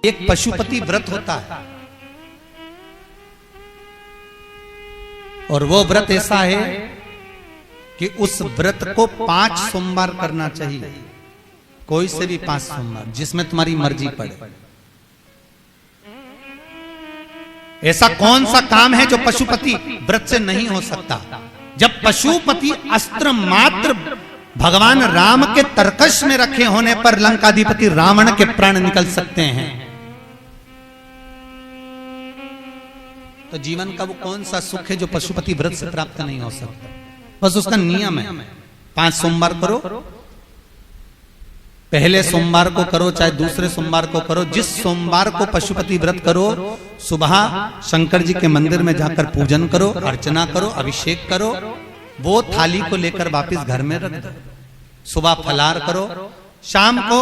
एक पशुपति व्रत होता है और वो व्रत ऐसा है कि उस व्रत को 5 सोमवार करना चाहिए, कोई से भी 5 सोमवार, जिसमें तुम्हारी मर्जी पड़े। ऐसा कौन सा काम है जो पशुपति व्रत से नहीं हो सकता? जब पशुपति अस्त्र मात्र भगवान राम के तरकश में रखे होने पर लंकाधिपति रावण के प्राण निकल सकते हैं, तो जीवन का वो कौन सा सुख है जो पशुपति व्रत से प्राप्त नहीं हो सकता? बस उसका नियम है, 5 सोमवार करो, पहले सोमवार को करो चाहे दूसरे सोमवार को करो। जिस सोमवार को पशुपति व्रत करो, सुबह शंकर जी के मंदिर में जाकर पूजन करो, अर्चना करो, अभिषेक करो, वो थाली को लेकर वापिस घर में रख दो। सुबह फलाहार करो, शाम को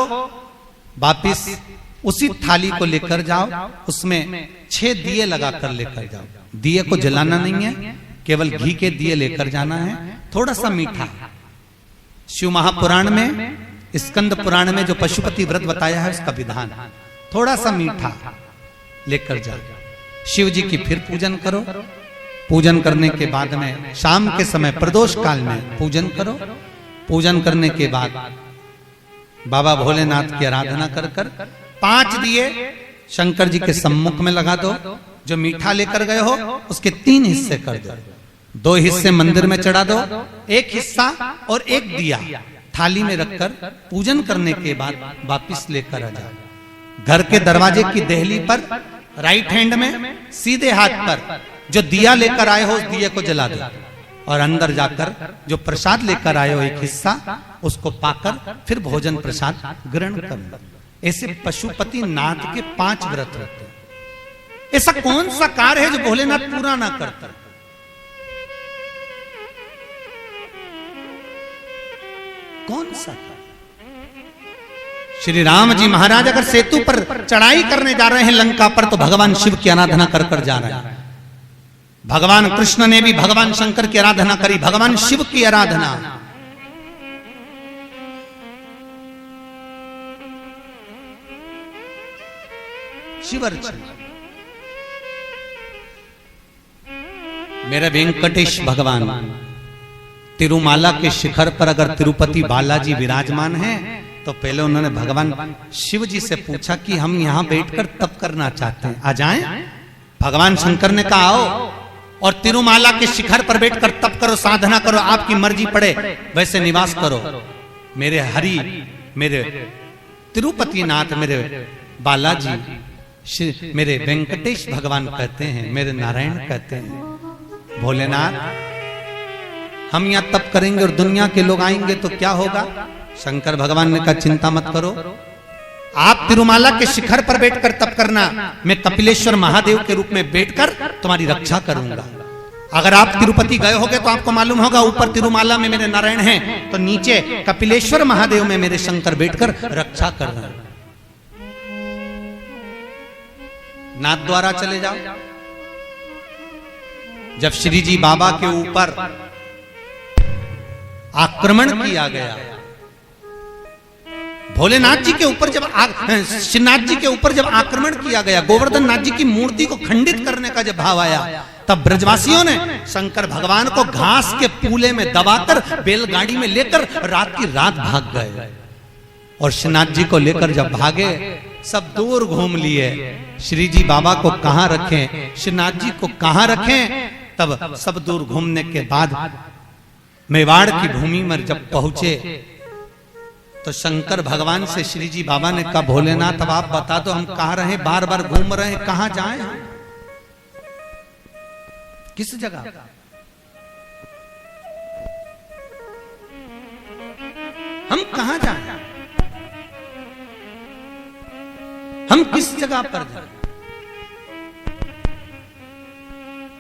वापिस उसी थाली को लेकर जाओ, उसमें 6 दिए लगाकर लेकर जाओ। दिए को जलाना नहीं है, केवल घी के दिए लेकर जाना है, थोड़ा सा मीठा। शिव महापुराण में, स्कंद पुराण में जो पशुपति व्रत बताया है उसका विधान, थोड़ा सा मीठा लेकर जाओ। शिव जी की फिर पूजन करो, पूजन करने के बाद में शाम के समय प्रदोष काल में पूजन करो। पूजन करने के बाद बाबा भोलेनाथ की आराधना कर कर 5 दिए शंकर जी के सम्मुख में लगा दो। जो मीठा लेकर गए हो उसके 3 हिस्से कर दो, 2 हिस्से मंदिर में चढ़ा दो, 1 हिस्सा और 1 दिया थाली में रखकर पूजन करने के बाद वापिस लेकर आ जाओ। घर के दरवाजे की देहली पर राइट हैंड में सीधे हाथ पर जो दिया लेकर आए हो उस दिए को जला दो और अंदर जाकर जो प्रसाद लेकर आए हो 1 हिस्सा उसको पाकर फिर भोजन प्रसाद ग्रहण कर लो। ऐसे पशुपति नाथ के 5 व्रत रहते हैं। ऐसा कौन सा कार्य है जो भोलेनाथ पूरा ना करता? कौन सा? श्री राम जी महाराज अगर सेतु पर चढ़ाई करने जा रहे हैं लंका पर, तो भगवान शिव की आराधना कर कर जा रहे हैं। भगवान कृष्ण ने भी भगवान शंकर की आराधना करी, भगवान शिव की आराधना। शिवर्चन मेरे वेंकटेश भगवान तिरुमाला के शिखर पर अगर तिरुपति बालाजी विराजमान हैं, तो पहले उन्होंने भगवान शिव जी से पूछा कि हम यहां बैठकर तप करना चाहते हैं, आ जाएं? भगवान शंकर ने कहा आओ और तिरुमाला के शिखर पर बैठकर तप करो, साधना करो, आपकी मर्जी पड़े वैसे निवास करो। मेरे हरि, मेरे तिरुपति नाथ, मेरे बालाजी, मेरे वेंकटेश भगवान कहते हैं, मेरे नारायण कहते हैं, भोलेनाथ हम यहां तप करेंगे और दुनिया के लोग आएंगे तो क्या होगा? शंकर भगवान ने कहा चिंता मत करो, आप तिरुमाला के शिखर पर बैठकर तप करना, मैं कपिलेश्वर महादेव के रूप में बैठकर तुम्हारी रक्षा करूंगा। अगर आप तिरुपति गए होगे तो आपको मालूम होगा, ऊपर तिरुमाला में मेरे नारायण हैं, तो नीचे कपिलेश्वर महादेव में मेरे शंकर बैठकर रक्षा कर रहे हैं। नाथ द्वारा चले जाओ। जब श्री जी बाबा के ऊपर आक्रमण किया गया, भोलेनाथ जी के ऊपर जब श्रीनाथ जी के ऊपर जब आक्रमण किया गया, गोवर्धन नाथ जी की मूर्ति को खंडित करने का जब भाव आया, तब ब्रजवासियों ने शंकर भगवान को घास के पूले में दबाकर बैलगाड़ी में लेकर रात की रात भाग गए। और श्रीनाथ जी को लेकर जब भागे, सब दूर घूम लिए, श्री जी बाबा को कहां रखें, श्रीनाथ जी को कहां रखें। तब सब दूर घूमने के बाद मेवाड़ की भूमि में जब पहुंचे, तो शंकर भगवान से श्री जी बाबा ने कहा भोलेनाथ अब आप बता दो, हम कहां रहे, बार बार घूम रहे हैं, कहां जाएं, किस जगह? हम कहां जाएं, हम किस जगह पर जाएं?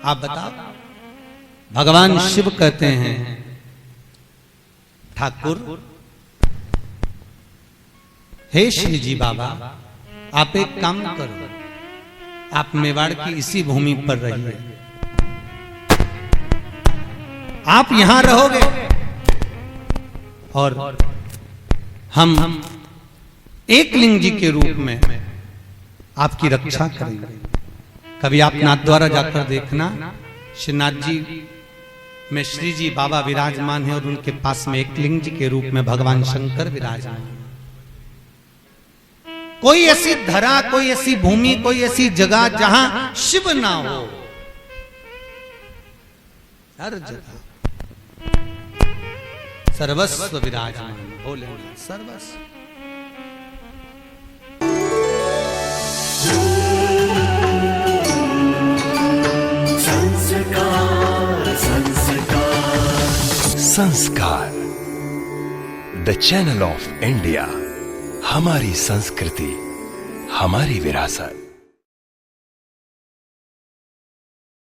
आप बताओ। भगवान शिव कहते हैं ठाकुर, हे श्री जी बाबा, आप एक काम करो, आप मेवाड़ की इसी भूमि पर रहिए, आप यहां रहोगे और हम एक लिंग जी के रूप में आपकी रक्षा करेंगे। कभी आप नाथद्वारा जाकर देखना, श्रीनाथ जी में श्री जी बाबा विराजमान है और उनके पास में एक लिंग जी के रूप में भगवान शंकर विराजमान है। कोई ऐसी धरा, कोई ऐसी भूमि, कोई ऐसी जगह जहां शिव ना हो, हर जगह सर्वस्व विराजमान भोलेनाथ, सर्वस्व। संस्कार, द चैनल ऑफ इंडिया। हमारी संस्कृति, हमारी विरासत।